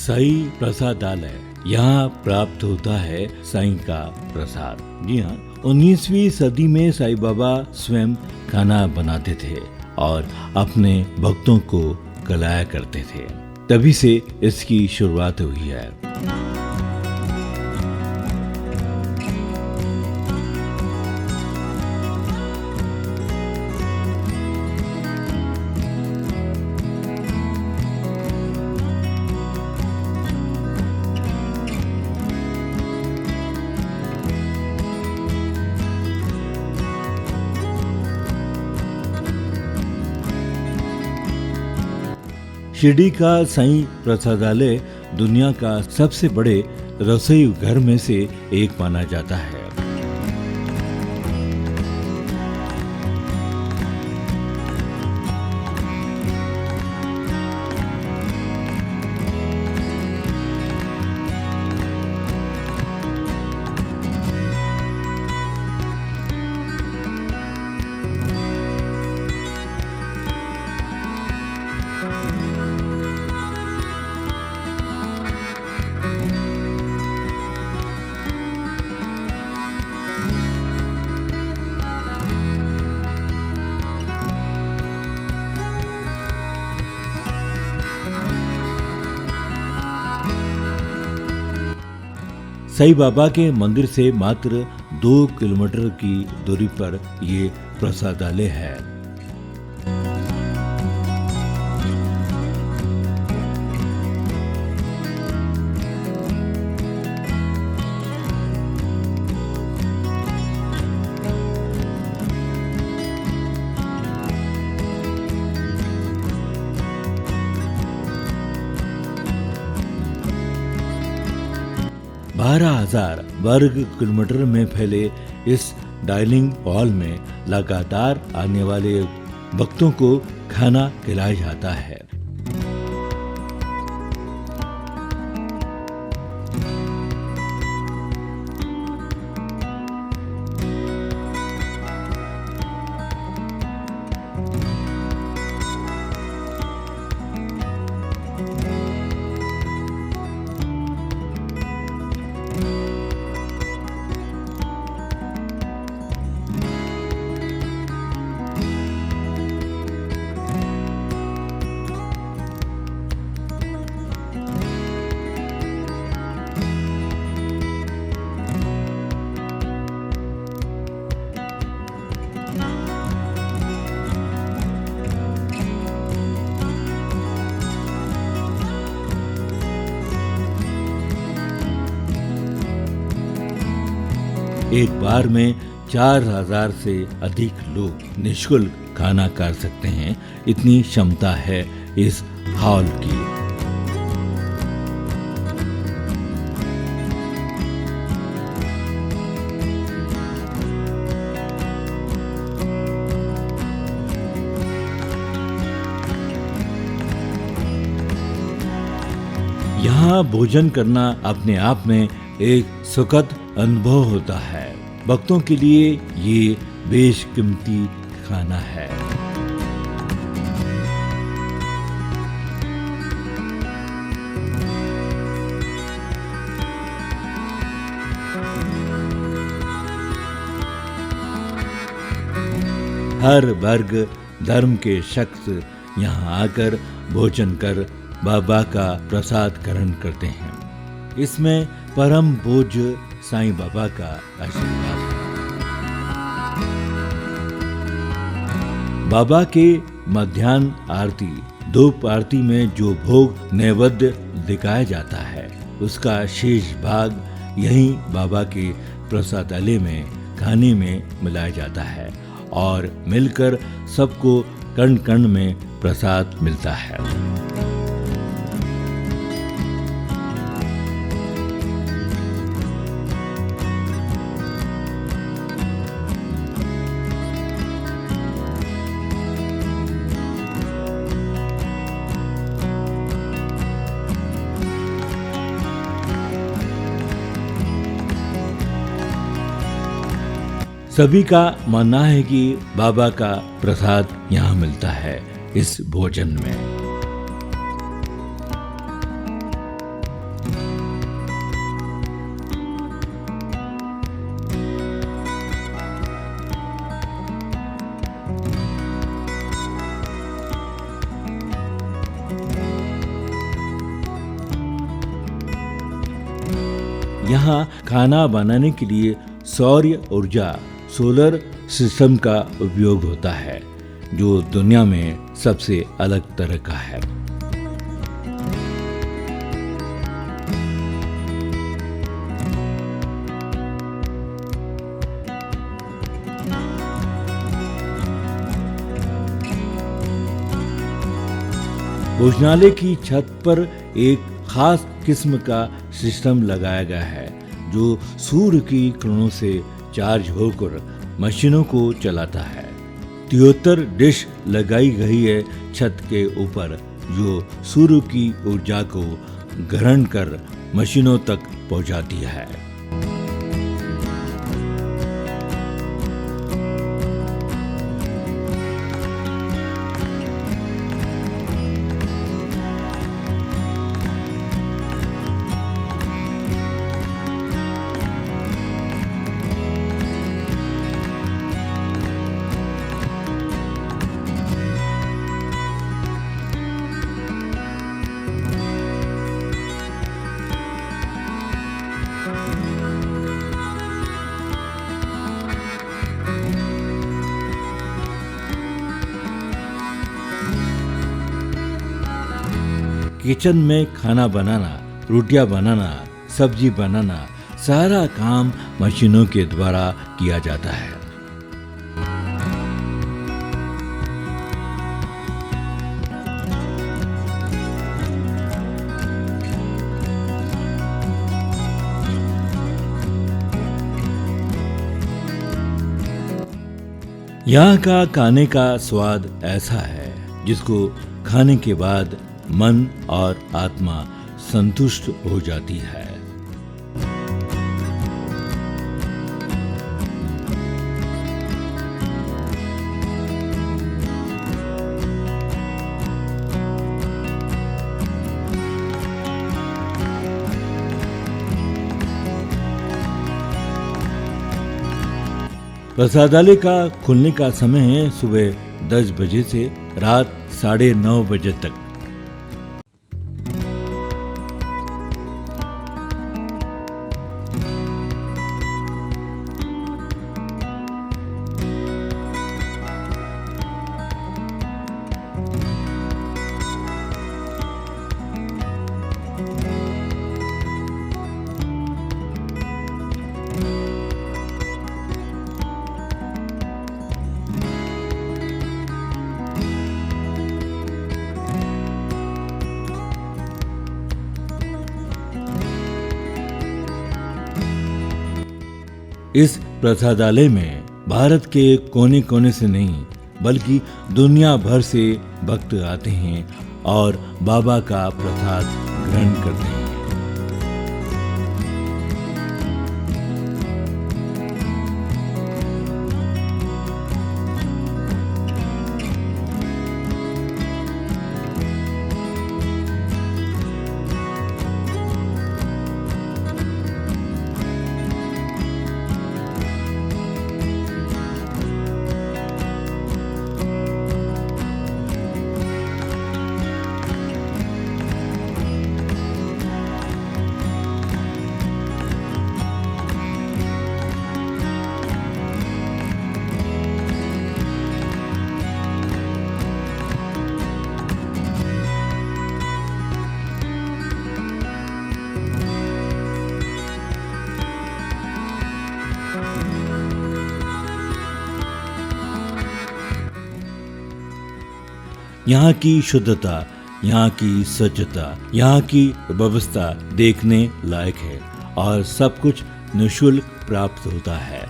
साई प्रसादालय, यहाँ प्राप्त होता है साईं का प्रसाद। जी हाँ, 19वीं सदी में साईं बाबा स्वयं खाना बनाते थे और अपने भक्तों को खिलाया करते थे। तभी से इसकी शुरुआत हुई है। शिरडी का साईं प्रसादालय दुनिया का सबसे बड़े रसोई घर में से एक माना जाता है। साईं बाबा के मंदिर से मात्र 2 किलोमीटर की दूरी पर ये प्रसादालय है। बारह 12,000 वर्ग किलोमीटर में फैले इस डाइनिंग हॉल में लगातार आने वाले भक्तों को खाना खिलाया जाता है। एक बार में 4,000 से अधिक लोग निःशुल्क खाना खा सकते हैं, इतनी क्षमता है इस हॉल की। यहाँ भोजन करना अपने आप में एक सुखद अनुभव होता है। भक्तों के लिए ये बेशकीमती खाना है। हर वर्ग धर्म के शख्स यहाँ आकर भोजन कर बाबा का प्रसाद ग्रहण करते हैं। इसमें परम पूज्य साईं बाबा का आशीर्वाद है। बाबा के मध्याह्न आरती, धूप आरती में जो भोग नैवेद्य दिखाया जाता है, उसका शेष भाग यहीं बाबा के प्रसादालय में खाने में मिलाया जाता है और मिलकर सबको कण कण में प्रसाद मिलता है। सभी का मानना है कि बाबा का प्रसाद यहाँ मिलता है इस भोजन में। यहाँ खाना बनाने के लिए सौर ऊर्जा सोलर सिस्टम का उपयोग होता है, जो दुनिया में सबसे अलग तरह का है। भोजनालय की छत पर एक खास किस्म का सिस्टम लगाया गया है, जो सूर्य की किरणों से चार्ज होकर मशीनों को चलाता है। 73 डिश लगाई गई है छत के ऊपर, जो सूर्य की ऊर्जा को ग्रहण कर मशीनों तक पहुंचाती है। किचन में खाना बनाना, रोटियां बनाना, सब्जी बनाना, सारा काम मशीनों के द्वारा किया जाता है। यहाँ का खाने का स्वाद ऐसा है जिसको खाने के बाद मन और आत्मा संतुष्ट हो जाती है। प्रसादालय का खुलने का समय है सुबह 10 बजे से रात 9:30 बजे तक। इस प्रसादालय में भारत के कोने कोने से नहीं बल्कि दुनिया भर से भक्त आते हैं और बाबा का प्रसाद ग्रहण करते हैं। यहाँ की शुद्धता, यहाँ की स्वच्छता, यहाँ की व्यवस्था देखने लायक है और सब कुछ निःशुल्क प्राप्त होता है।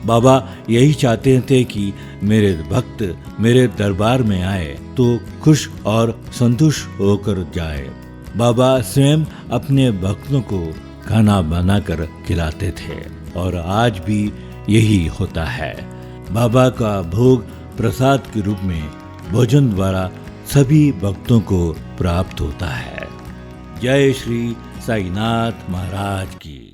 बाबा यही चाहते थे कि मेरे भक्त मेरे दरबार में आए तो खुश और संतुष्ट होकर जाए। बाबा स्वयं अपने भक्तों को खाना बनाकर खिलाते थे और आज भी यही होता है। बाबा का भोग प्रसाद के रूप में भोजन द्वारा सभी भक्तों को प्राप्त होता है। जय श्री साईनाथ महाराज की।